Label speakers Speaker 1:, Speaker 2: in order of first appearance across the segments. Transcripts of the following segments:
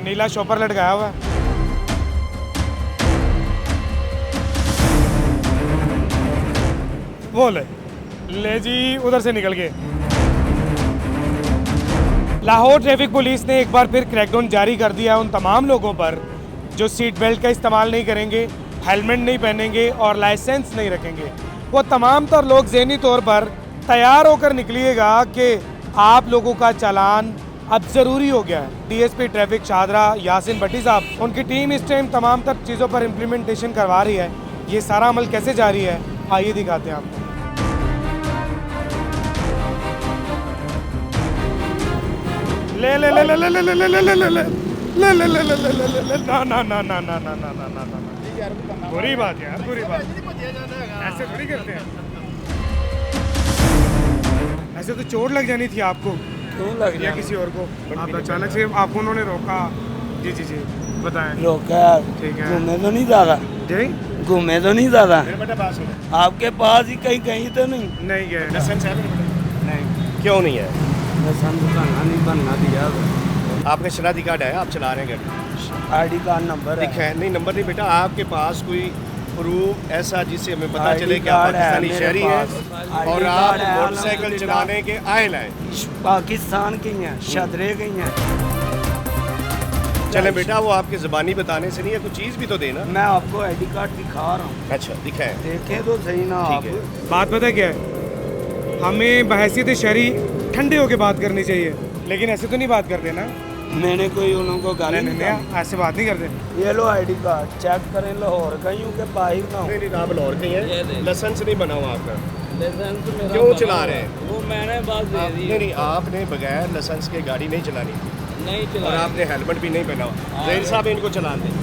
Speaker 1: नीला shopper लटकाया हुआ है। वो ले जी उधर से निकल गए। लाहौर ट्रैफिक पुलिस ने एक बार फिर क्रैकडाउन जारी कर दिया उन तमाम लोगों पर जो सीट बेल्ट का इस्तेमाल नहीं करेंगे, हेलमेट नहीं पहनेंगे और लाइसेंस नहीं रखेंगे। वो तमाम तर लोग ज़हनी तौर पर तैयार होकर निकलिएगा कि आप लोगों का चालान अब ज़रूरी हो गया है। डीएसपी ट्रैफिक शाहदरा यासिन भट्टी साहब, उनकी टीम इस टाइम तमाम तर चीज़ों पर इम्प्लीमेंटेशन करवा रही है। ये सारा अमल कैसे जारी है आइए दिखाते हैं आपको। ले ले ले ले ले ले ले ले ले ले ले ले ले ले ले ले ले ले ले ना ना ना ना ना ना ना ना ना ना ना बुरी बात यार, बुरी बात। ऐसे थोड़ी करते हैं, ऐसे तो चोट लग जानी थी आपको।
Speaker 2: क्यों लग
Speaker 1: या किसी और को। आप अचानक से आपको उन्होंने रोका। जी जी जी बताएं।
Speaker 2: रोका?
Speaker 1: ठीक है।
Speaker 2: घूमे तो नहीं ज्यादा?
Speaker 1: जी
Speaker 2: घूमे तो नहीं ज्यादा?
Speaker 1: बेटा पास हो।
Speaker 2: आपके पास ही कहीं कहीं तो नहीं?
Speaker 1: नहीं गए। लाइसेंस है नहीं?
Speaker 3: क्यों नहीं है?
Speaker 2: नहीं बनना दिया।
Speaker 3: आपका शनाख्ती कार्ड है, आप चला रहे हैं गाड़ी?
Speaker 2: आईडी कार्ड नंबर है?
Speaker 3: दिखा है नहीं, नंबर नहीं बेटा। आपके पास कोई प्रूफ ऐसा जिससे हमें पता
Speaker 2: ID
Speaker 3: चले कि आप
Speaker 2: कार्ड है
Speaker 3: पाकिस्तानी
Speaker 2: मेरे
Speaker 3: शहरी
Speaker 2: पास।
Speaker 3: हैं
Speaker 2: ID
Speaker 3: और आप
Speaker 2: कार्ड है,
Speaker 3: मोटरसाइकिल
Speaker 2: अल्हम्दुलिल्लाह।
Speaker 3: चलाने के आयल हैं?
Speaker 2: पाकिस्तान की हैं, शदरे की हैं।
Speaker 3: चले बेटा, वो आपके ज़बानी बताने से नहीं है, कुछ चीज़ भी तो देना।
Speaker 2: मैं आपको आईडी कार्ड दिखा रहा हूँ,
Speaker 3: अच्छा दिखाएं।
Speaker 2: देखें तो सही ना आप।
Speaker 3: ठीक है।
Speaker 1: बात पता क्या है, हमें बहैसियत शहरी ठंडे होके बात करनी चाहिए, लेकिन ऐसे तो नहीं बात करते ना।
Speaker 2: मैंने कोई उनको गाली
Speaker 1: नहीं
Speaker 2: नहीं
Speaker 1: नहीं ऐसे बात नहीं करते।
Speaker 2: ये लो आईडी कार्ड चेक करें, लाहौर का ही हूँ कि बाहर ना हो।
Speaker 3: नहीं नहीं, आप लाहौर के
Speaker 2: ये
Speaker 3: हैं,
Speaker 2: दे।
Speaker 3: लाइसेंस नहीं बना हुआ आपका।
Speaker 2: लाइसेंस मेरा
Speaker 3: क्यों
Speaker 2: बना
Speaker 3: चला
Speaker 2: हुआ
Speaker 3: रहे
Speaker 2: है।
Speaker 3: हैं?
Speaker 2: वो मैंने बस दे दी।
Speaker 3: नहीं नहीं, आपने बगैर लाइसेंस के गाड़ी नहीं चलानी
Speaker 2: नहीं चला।
Speaker 3: और आपने हेलमेट भी नहीं पहना हुआ। जहीर साहब इनको चलान दें।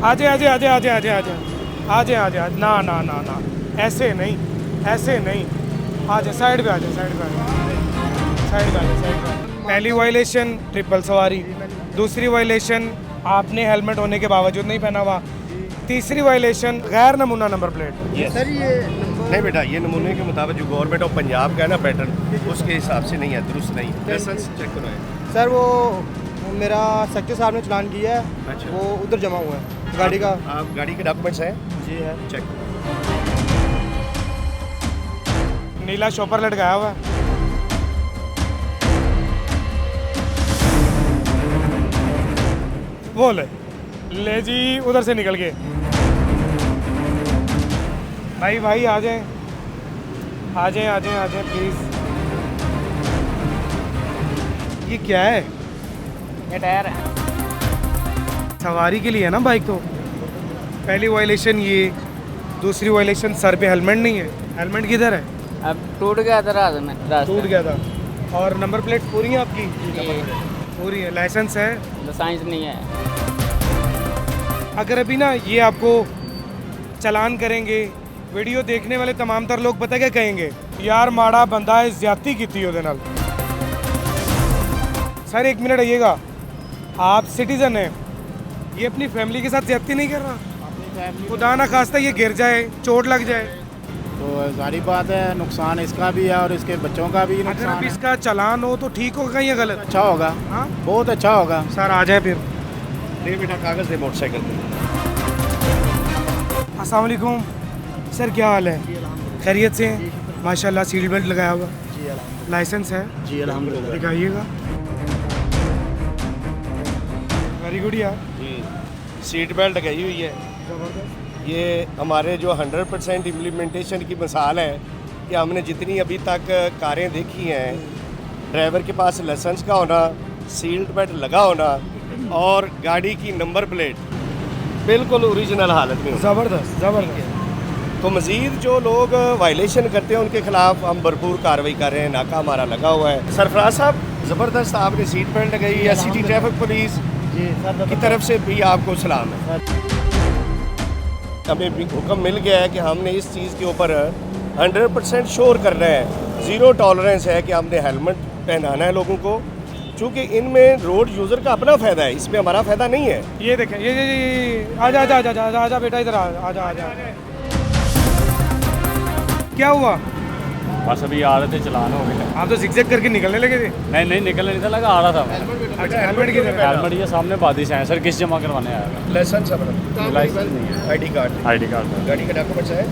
Speaker 1: आजे आजे आजे आजे आजे आजे आजे आजे आजे ना ना ना ना ऐसे नहीं, ऐसे नहीं। आजे साइड पे आजे, साइड पे आजे, साइड पे आजे, साइड पे। पहली वायलेशन ट्रिपल सवारी, दूसरी वायलेशन आपने हेलमेट होने के बावजूद नहीं पहना हुआ, तीसरी वायलेशन गैर नमूना नंबर प्लेट।
Speaker 3: सर ये नहीं बेटा, ये नमूने के मुताबिक जो गवर्नमेंट ऑफ पंजाब का है ना पैटर्न, उसके हिसाब से नहीं है, दुरुस्त नहीं है। लाइसेंस चेक करो है।
Speaker 4: सर वो मेरा सेक्टर साहब ने चलान किया है।
Speaker 3: अच्छा।
Speaker 4: वो उधर जमा हुआ है गाड़ी का।
Speaker 3: आप गाड़ी के डॉक्यूमेंट्स हैं?
Speaker 4: जी है।
Speaker 3: चेक।
Speaker 1: नीला शॉपर लटकाया हुआ है। वो ले जी उधर से निकल गए। भाई भाई आ जाएं, आ जाएं, आ जाएं, आ जाएं प्लीज। ये क्या है?
Speaker 2: ये टायर है।
Speaker 1: सवारी के लिए है ना बाइक तो। पहली वायलेशन ये, दूसरी वायलेशन सर पे हेलमेट नहीं है। हेलमेट किधर है?
Speaker 2: अब टूट गया था रात में।
Speaker 1: टूट गया था। और नंबर प्लेट पूरी है आपकी? पूरी है। लाइसेंस है?
Speaker 2: लाइसेंस नहीं है।
Speaker 1: अगर अभी ना ये आपको चालान करेंगे, वीडियो देखने वाले तमाम तर लोग पता क्या कहेंगे, यार माड़ा बंदा है, ज्यादती की थी ਉਹਦੇ ਨਾਲ। सर एक मिनट आइएगा, आप सिटीजन हैं, ये अपनी फैमिली के साथ ज्यादती नहीं कर रहा? खुदा ना खास्ता ये गिर जाए, चोट लग जाए
Speaker 4: तो जारी बात है, नुकसान इसका भी है और इसके बच्चों का भी
Speaker 1: अगर
Speaker 4: नुकसान
Speaker 1: अब
Speaker 4: है।
Speaker 1: इसका चालान हो तो ठीक होगा या गलत?
Speaker 4: अच्छा होगा,
Speaker 1: हाँ
Speaker 4: बहुत अच्छा होगा।
Speaker 1: सर आ जाए फिर।
Speaker 3: दे बेटा कागज़ दे मोटरसाइकिल पे।
Speaker 1: अस्सलाम वालेकुम सर, क्या हाल है? खैरियत से हैं? माशाल्लाह सीट बेल्ट लगाया हुआ,
Speaker 4: जी
Speaker 1: लाइसेंस है?
Speaker 4: जी अल्हम्दुलिल्लाह।
Speaker 1: दिखाइएगा। वेरी गुड यार।
Speaker 3: जी, सीट बेल्ट लगाई हुई है। ये हमारे जो 100% इम्प्लीमेंटेशन की मिसाल है कि हमने जितनी अभी तक कारें देखी हैं, ड्राइवर के पास लाइसेंस का होना, सीट बेल्ट लगा होना और गाड़ी की नंबर प्लेट बिल्कुल ओरिजिनल हालत में हो।
Speaker 1: ज़बरदस्त ज़बरदस्त।
Speaker 3: तो मज़ीद जो लोग वायलेशन करते हैं उनके खिलाफ हम भरपूर कार्रवाई कर रहे हैं। नाका हमारा लगा हुआ है। सरफराज साहब ज़बरदस्त, आपने सीट बेल्ट लगाई है। सिटी ट्रैफिक पुलिस
Speaker 4: जी सर
Speaker 3: की तरफ से भी आपको सलाम है। हमें भी हुक्म मिल गया है कि हमने इस चीज़ के ऊपर 100% श्योर करना है, ज़ीरो टॉलरेंस है कि हमने हेलमेट पहनाना है लोगों को, क्योंकि इनमें रोड यूज़र का अपना फ़ायदा है, इसमें हमारा फ़ायदा नहीं है।
Speaker 1: ये देखें, ये आजा आजा आजा आजा बेटा, इधर आजा आजा। क्या हुआ?
Speaker 5: बस अभी आ रहे थे, चलान हो गया।
Speaker 1: आप तो zigzag करके निकलने लगे थे।
Speaker 5: नहीं निकलने नहीं था, लगा आ रहा था मैं।
Speaker 1: अच्छा, हेलमेट की तरह।
Speaker 5: हेलमेट ये सामने बादी से है सर, किस जमा करवाने आया था?
Speaker 3: लाइसेंस अपना,
Speaker 5: लाइसेंस नहीं है,
Speaker 3: आईडी कार्ड,
Speaker 5: आईडी कार्ड है।
Speaker 3: गाड़ी का डॉक्यूमेंट्स है?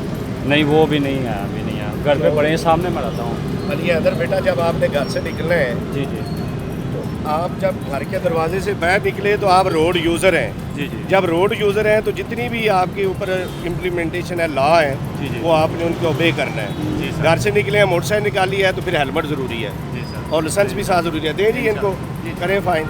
Speaker 5: नहीं वो भी नहीं है, अभी नहीं है, घर पे पड़े हैं, सामने मैं रहता हूँ।
Speaker 3: अली अदर बेटा, जब आपने घर से निकलना है,
Speaker 5: जी जी
Speaker 3: तो आप जब घर के दरवाजे से बाहर निकले तो आप रोड यूज़र हैं।
Speaker 5: जी जी
Speaker 3: जब रोड यूज़र हैं तो जितनी भी आपके ऊपर इम्प्लीमेंटेशन है, लॉ है,
Speaker 5: जी जी
Speaker 3: वो आपने उनको ओबे करना है।
Speaker 5: जी सर।
Speaker 3: घर से निकले हैं, मोटरसाइकिल निकाली है तो फिर हेलमेट ज़रूरी है
Speaker 5: जी सर।
Speaker 3: और लाइसेंस भी साथ ज़रूरी है। दें जी इनको, करें फाइन।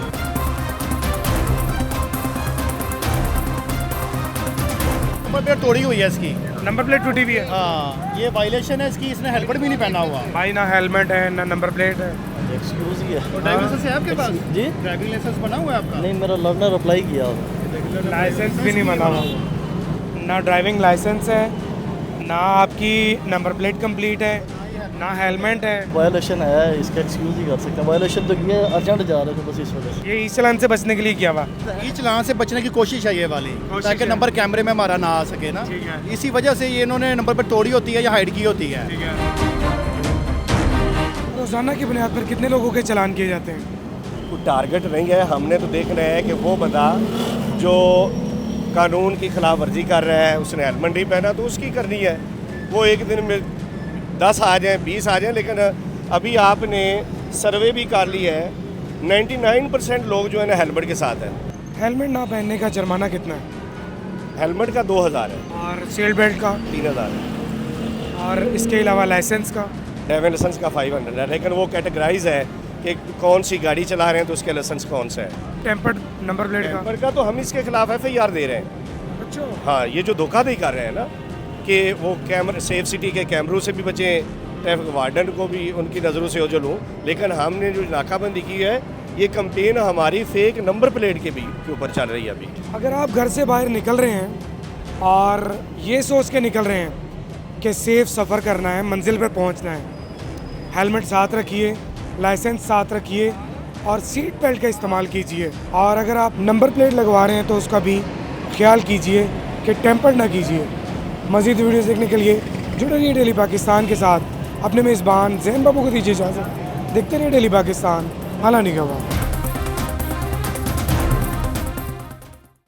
Speaker 4: नंबर प्लेट तोड़ी हुई है इसकी।
Speaker 1: नंबर प्लेट टूटी हुई है।
Speaker 4: हाँ, ये वायलेशन है इसकी, इसने हेलमेट भी नहीं पहना हुआ।
Speaker 1: भाई ना हेलमेट है ना नंबर प्लेट है।
Speaker 6: एक्सक्यूज ही है।
Speaker 4: तो ड्राइविंग लाइसेंस है आपके पास?
Speaker 6: जी
Speaker 4: ड्राइविंग लाइसेंस बना हुआ है आपका?
Speaker 6: नहीं, मेरा लर्नर अप्लाई किया
Speaker 1: लाइसेंस भी नहीं बना हुआ, ना ड्राइविंग लाइसेंस है, ना आपकी नंबर प्लेट कंप्लीट है, ना हेलमेट है।
Speaker 6: वायलेशन है, इसका एक्सक्यूज ही कर सकते हैं। वायलेशन तो किया, अर्जेंट जा रहे थे बस इस वजह से।
Speaker 1: ये ई चालान से बचने के लिए किया हुआ।
Speaker 4: ई चालान से बचने की कोशिश है ये वाली,
Speaker 1: कोशिश
Speaker 4: ताकि
Speaker 1: है।
Speaker 4: नंबर कैमरे में हमारा ना आ सके ना।
Speaker 1: ठीक है।
Speaker 4: इसी वजह से ये इन्होंने नंबर प्लेट तोड़ी होती है या हाइड की होती है।
Speaker 1: रोजाना की बुनियाद पर कितने लोगों के चालान किए जाते हैं?
Speaker 3: कोई टारगेट नहीं है, हमने तो देखना है कि वो बंदा जो कानून की खिलाफ वर्जी कर रहा है, उसने हेलमेट नहीं पहना तो उसकी करनी है। वो एक दिन में 10 आ जाएं, 20 आ जाएं, लेकिन अभी आपने सर्वे भी कर लिया है, 99% लोग जो है ना हेलमेट के साथ है।
Speaker 1: हेलमेट ना पहनने का जुर्माना कितना है?
Speaker 3: हेलमेट का 2000 है,
Speaker 1: और सीट बेल्ट का?
Speaker 3: 3000 है,
Speaker 1: और इसके अलावा लाइसेंस का?
Speaker 3: ड्राइविंग लाइसेंस का 500 है, लेकिन वो कैटेगराइज है कि कौन सी गाड़ी चला रहे हैं तो उसके लाइसेंस कौन सा है।
Speaker 1: टेम्पर्ड नंबर प्लेट का?
Speaker 3: टेम्पर का तो हम इसके खिलाफ FIR दे रहे हैं।
Speaker 1: अच्छा।
Speaker 3: हाँ, ये जो धोखाधड़ी कर रहे हैं ना कि वो कैमरे, सेफ सिटी के कैमरों से भी बचें, ट्रैफिक वार्डन को भी उनकी नज़रों से ओझल हों, लेकिन हमने जो नाकाबंदी की है, ये कंपेन हमारी फेक नंबर प्लेट के ऊपर चल रही है अभी।
Speaker 1: अगर आप घर से बाहर निकल रहे हैं और ये सोच के निकल रहे हैं कि सेफ सफ़र करना है, मंजिल पर पहुंचना है, हेलमेट साथ रखिए, लाइसेंस साथ रखिए और सीट बेल्ट का इस्तेमाल कीजिए। और अगर आप नंबर प्लेट लगवा रहे हैं तो उसका भी ख्याल कीजिए कि टेम्पर ना कीजिए। मज़ीद वीडियोस देखने के लिए जुड़े रहिए डेली पाकिस्तान के साथ। अपने मेज़बान ज़ैन बाबू को दीजिए इजाज़त। देखते रहिए डेली पाकिस्तान। आला निगहबान।